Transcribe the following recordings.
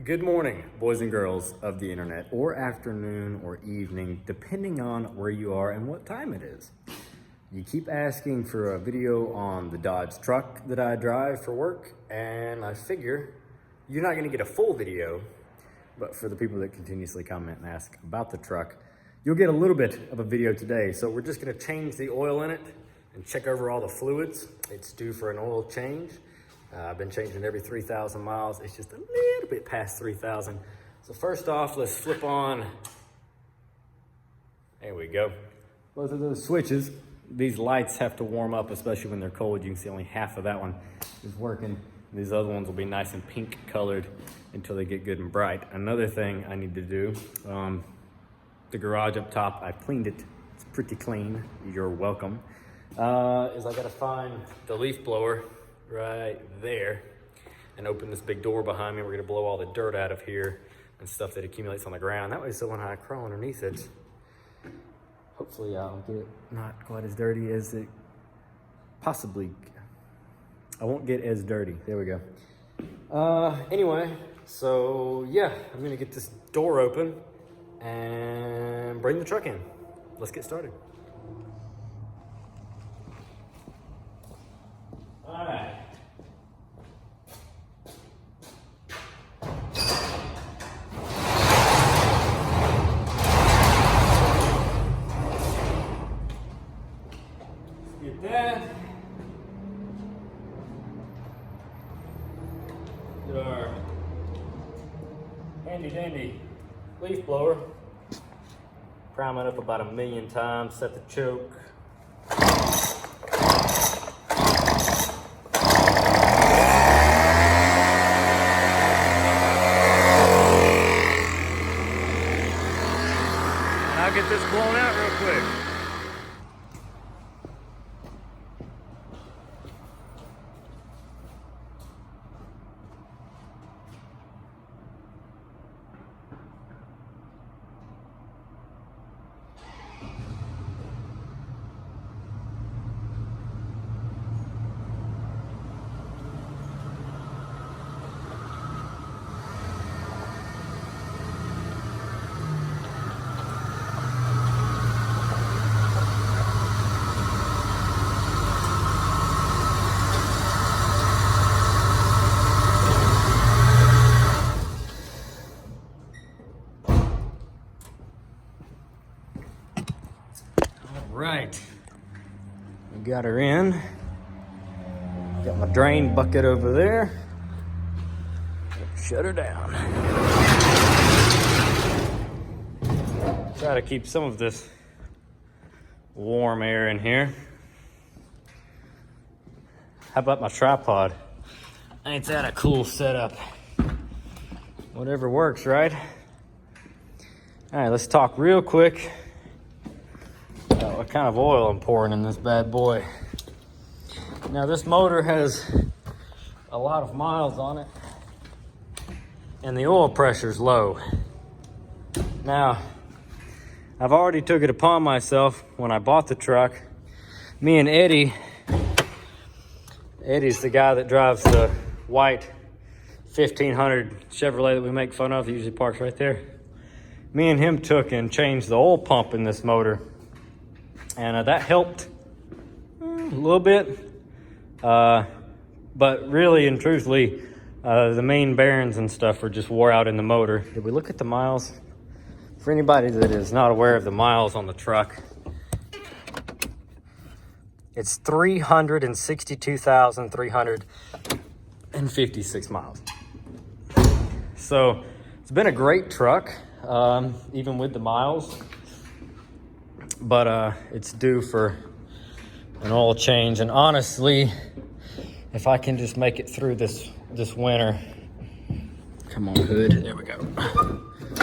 Good morning, boys and girls of the internet, or afternoon or evening, depending on where you are and what time it is. You keep asking for a video on the Dodge truck that I drive for work, and I figure you're not gonna get a full video, but for the people that continuously comment and ask about the truck, you'll get a little bit of a video today. So we're just gonna change the oil in it and check over all the fluids. It's due for an oil change. I've been changing every 3,000 miles. It's just a little bit past 3,000. So first off, let's flip on, there we go, both of those switches. These lights have to warm up, especially when they're cold. You can see only half of that one is working. These other ones will be nice and pink colored until they get good and bright. Another thing I need to do, the garage up top, I cleaned it. It's pretty clean, you're welcome. Is I gotta find the leaf blower right there and open this big door behind me. We're gonna blow all the dirt out of here and stuff that accumulates on the ground. That way, so when I crawl underneath it, hopefully I'll get it not quite as dirty as it possibly, I won't get as dirty. There we go. Anyway, so yeah, I'm gonna get this door open and bring the truck in. Let's get started. All right. Get that. Get our handy dandy leaf blower. Prime it up about 1,000,000 times, set the choke. I'll get this blown out real quick. Right, we got her in. Got my drain bucket over there. Shut her down. Try to keep some of this warm air in here. How about my tripod? Ain't that a cool setup? Whatever works, right? All right, let's talk real quick about what kind of oil I'm pouring in this bad boy. Now this motor has a lot of miles on it and the oil pressure's low. Now, I've already took it upon myself when I bought the truck. Me and Eddie's the guy that drives the white 1500 Chevrolet that we make fun of. He usually parks right there. Me and him took and changed the oil pump in this motor. And that helped a little bit, but really and truthfully, the main bearings and stuff were just wore out in the motor. Did we look at the miles? For anybody that is not aware of the miles on the truck, it's 362,356 miles. So it's been a great truck, even with the miles. But it's due for an oil change, and honestly, if I can just make it through this winter, come on hood, there we go.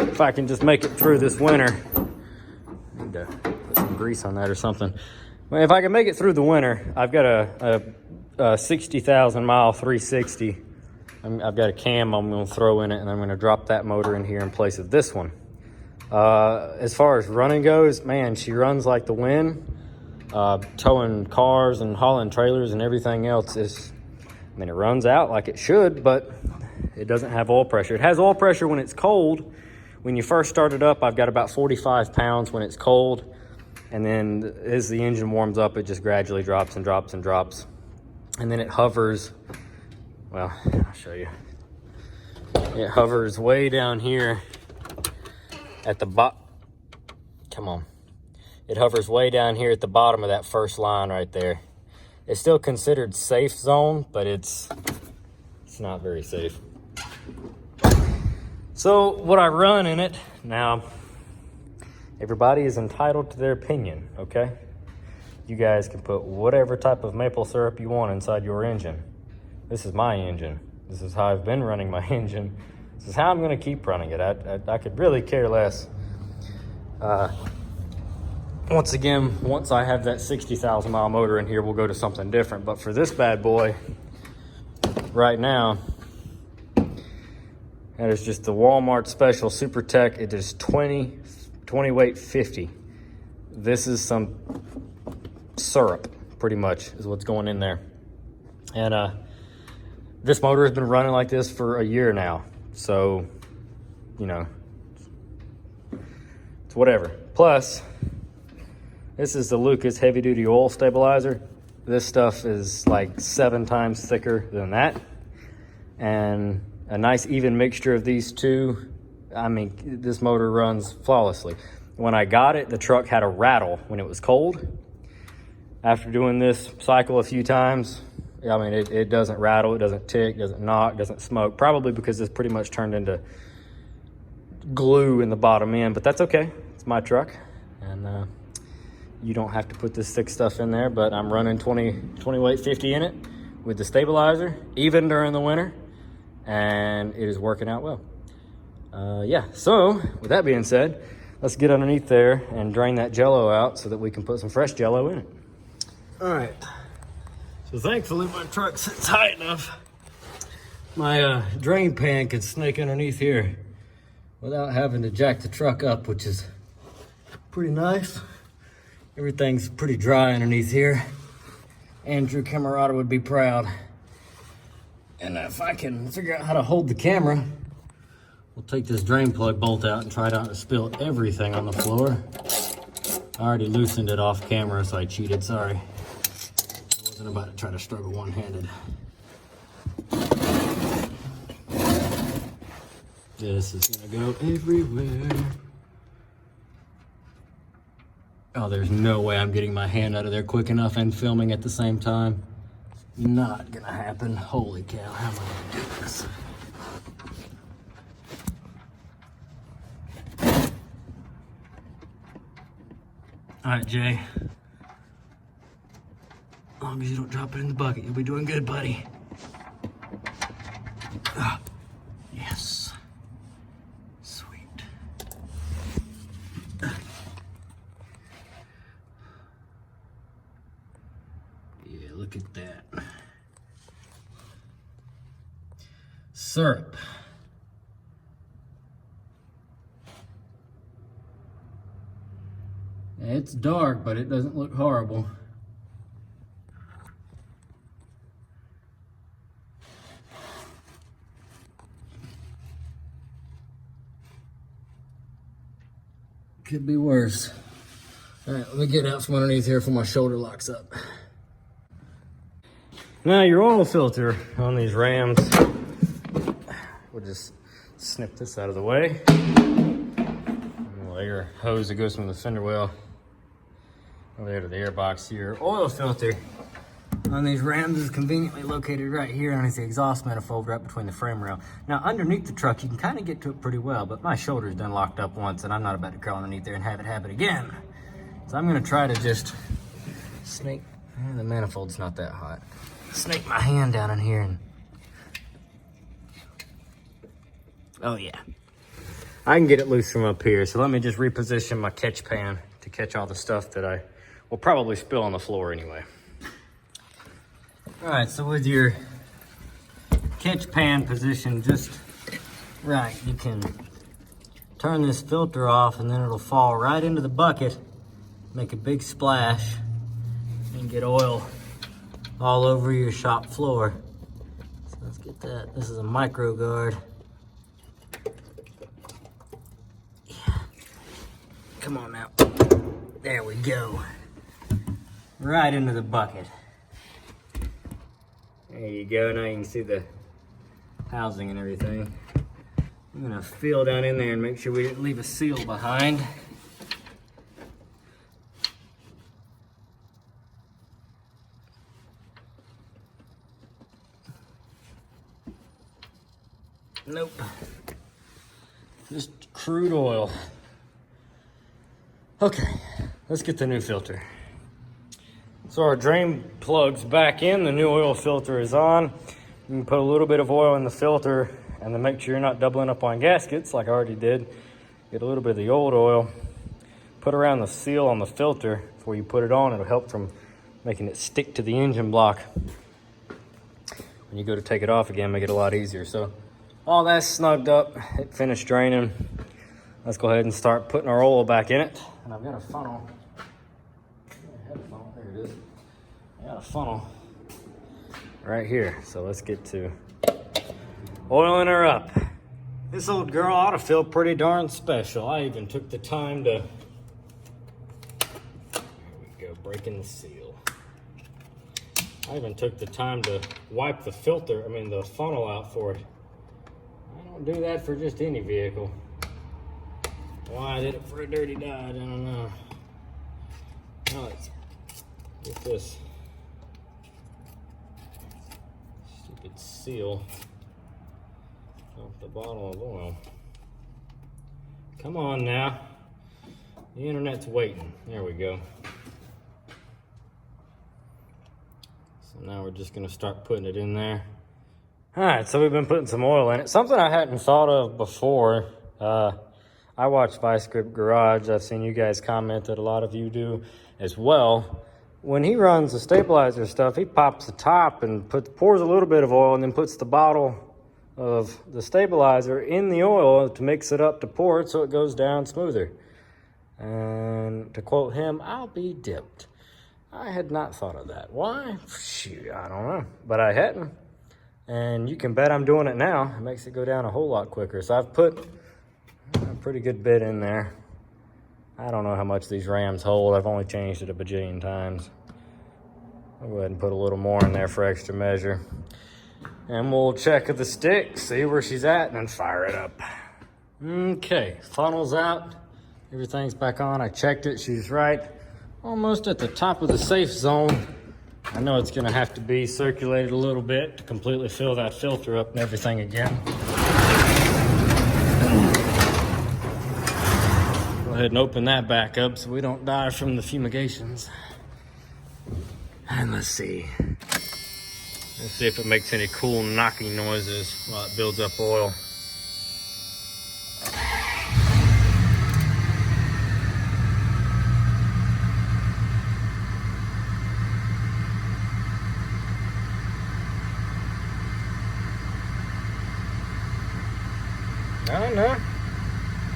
If I can just make it through this winter, I need to put some grease on that or something. Well, if I can make it through the winter, I've got a 60,000 mile 360. I've got a cam I'm gonna throw in it, and I'm gonna drop that motor in here in place of this one. As far as running goes, man, she runs like the wind. Towing cars and hauling trailers and everything else is, I mean, it runs out like it should, but It doesn't have oil pressure. It has oil pressure when it's cold. When you first start it up, I've got about 45 pounds when it's cold. And then as the engine warms up, it just gradually drops and drops and drops. And then it hovers, well, I'll show you. It hovers way down here at the bottom. Come on. It hovers way down here at the bottom of that first line right there. It's still considered safe zone, but it's not very safe. So what I run in it, now everybody is entitled to their opinion, okay? You guys can put whatever type of maple syrup you want inside your engine. This is my engine. This is how I've been running my engine. This is how I'm gonna keep running it. I could really care less. Once again, once I have that 60,000 mile motor in here, we'll go to something different. But for this bad boy, right now, that is just the Walmart Special Super Tech. It is 20 weight 50. This is some syrup, pretty much, is what's going in there. And this motor has been running like this for a year now. So, you know, it's whatever. Plus, this is the Lucas heavy duty oil stabilizer. This stuff is like 7 times thicker than that. And a nice even mixture of these two. I mean, this motor runs flawlessly. When I got it, the truck had a rattle when it was cold. After doing this cycle a few times, I mean, it doesn't rattle, it doesn't tick, doesn't knock, doesn't smoke. Probably because this pretty much turned into glue in the bottom end, but that's okay. It's my truck. And you don't have to put this thick stuff in there, but I'm running 20 weight 50 in it with the stabilizer, even during the winter, and it is working out well. Yeah, so with that being said, let's get underneath there and drain that jello out so that we can put some fresh jello in it. All right, so thankfully my truck sits high enough. My drain pan can snake underneath here without having to jack the truck up, which is pretty nice. Everything's pretty dry underneath here. Andrew Camerata would be proud. And if I can figure out how to hold the camera, we'll take this drain plug bolt out and try not to spill everything on the floor. I already loosened it off camera, so I cheated, sorry. I wasn't about to try to struggle one-handed. This is gonna go everywhere. Oh, there's no way I'm getting my hand out of there quick enough and filming at the same time. Not gonna happen. Holy cow, how am I gonna do this? All right, Jay. As long as you don't drop it in the bucket, you'll be doing good, buddy. Ah, yes. Sweet. Yeah, look at that. Syrup. It's dark, but it doesn't look horrible. Could be worse. All right, let me get out from underneath here before my shoulder locks up. Now your oil filter on these Rams, we'll just snip this out of the way. Air hose that goes from the fender well over there to the air box here. Oil filter on these Rams is conveniently located right here underneath the exhaust manifold right between the frame rail. Now underneath the truck you can kind of get to it pretty well, but my shoulder's done locked up once and I'm not about to crawl underneath there and have it happen again. So I'm gonna try to just snake, the manifold's not that hot. Snake my hand down in here and, oh yeah. I can get it loose from up here, so let me just reposition my catch pan to catch all the stuff that I will probably spill on the floor anyway. All right, so with your catch pan positioned just right, you can turn this filter off and then it'll fall right into the bucket, make a big splash, and get oil all over your shop floor. So let's get that. This is a micro guard. Yeah. Come on now. There we go. Right into the bucket. There you go. Now you can see the housing and everything. I'm gonna feel down in there and make sure we didn't leave a seal behind. Nope. Just crude oil. Okay, let's get the new filter. So our drain plug's back in, the new oil filter is on. You can put a little bit of oil in the filter and then make sure you're not doubling up on gaskets like I already did. Get a little bit of the old oil, put around the seal on the filter before you put it on. It'll help from making it stick to the engine block. When you go to take it off again, make it a lot easier. So all that's snugged up, it finished draining. Let's go ahead and start putting our oil back in it. And I've got a funnel. There it is. I got a funnel right here. So let's get to oiling her up. This old girl ought to feel pretty darn special. I even took the time to, there we go, breaking the seal. I even took the time to wipe the filter, the funnel out for it. I don't do that for just any vehicle. Why I did it for a dirty dye, I don't know. Now let's get this stupid seal off the bottle of oil. Come on now. The internet's waiting. There we go. So now we're just gonna start putting it in there. All right, so we've been putting some oil in it. Something I hadn't thought of before. I watch Vice Grip Garage. I've seen you guys comment that a lot of you do as well. When he runs the stabilizer stuff, he pops the top and pours a little bit of oil and then puts the bottle of the stabilizer in the oil to mix it up to pour it so it goes down smoother. And to quote him, I'll be dipped. I had not thought of that. Why? Shoot, I don't know. But I hadn't. And you can bet I'm doing it now. It makes it go down a whole lot quicker. So I've put a pretty good bit in there. I don't know how much these rams hold. I've only changed it a bajillion times. I'll go ahead and put a little more in there for extra measure. And we'll check the stick, see where she's at, and then fire it up. Okay, funnel's out. Everything's back on. I checked it. She's right almost at the top of the safe zone. I know it's gonna have to be circulated a little bit to completely fill that filter up and everything again. Go ahead and open that back up so we don't die from the fumigations. And let's see. Let's see if it makes any cool knocking noises while it builds up oil. I don't know.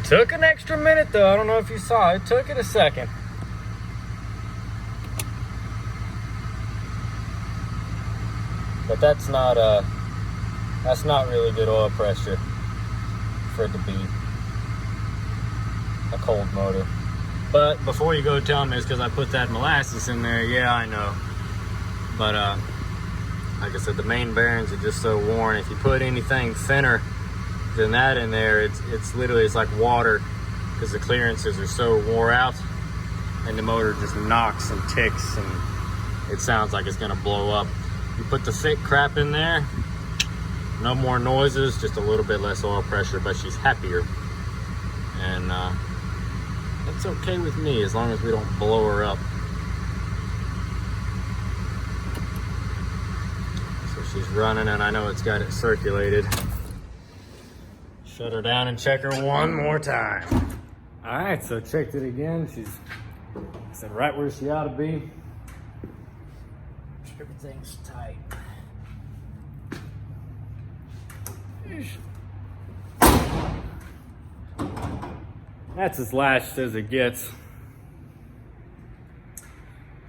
Took an extra minute though. I don't know if you saw it. Took it a second. But that's not really good oil pressure for it to be a cold motor. But before you go tell me it's because I put that molasses in there, yeah, I know. But like I said, the main bearings are just so worn. If you put anything thinner than that in there, it's literally, it's like water, because the clearances are so wore out and the motor just knocks and ticks and it sounds like it's gonna blow up. You put the thick crap in there, no more noises, just a little bit less oil pressure, but she's happier. And that's okay with me as long as we don't blow her up. So she's running and I know it's got it circulated. Shut her down and check her one more time. All right, so checked it again. She's right where she ought to be. Everything's tight. That's as latched as it gets.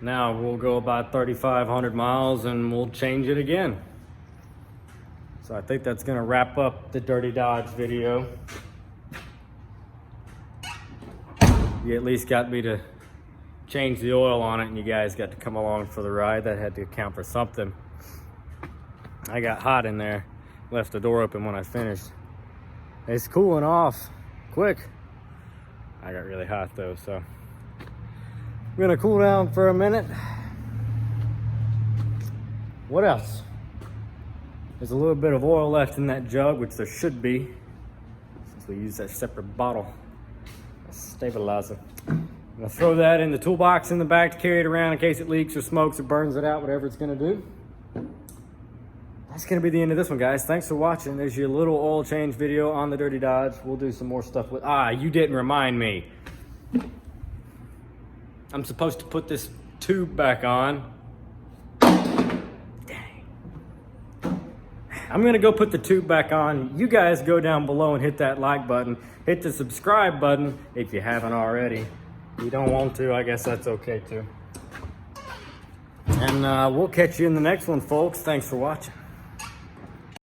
Now we'll go about 3,500 miles and we'll change it again. So I think that's gonna wrap up the Dirty Dodge video. You at least got me to change the oil on it, and you guys got to come along for the ride. That had to account for something. I got hot in there, left the door open when I finished. It's cooling off quick. I got really hot though, so I'm gonna cool down for a minute. What else? There's a little bit of oil left in that jug, which there should be, since we use that separate bottle as stabilizer. I'm gonna throw that in the toolbox in the back to carry it around in case it leaks or smokes or burns it out, whatever it's gonna do. That's gonna be the end of this one, guys. Thanks for watching. There's your little oil change video on the Dirty Dodge. We'll do some more stuff with, you didn't remind me. I'm supposed to put this tube back on. Dang. I'm gonna go put the tube back on. You guys go down below and hit that like button. Hit the subscribe button if you haven't already. If you don't want to, I guess that's okay too. And we'll catch you in the next one, folks. Thanks for watching.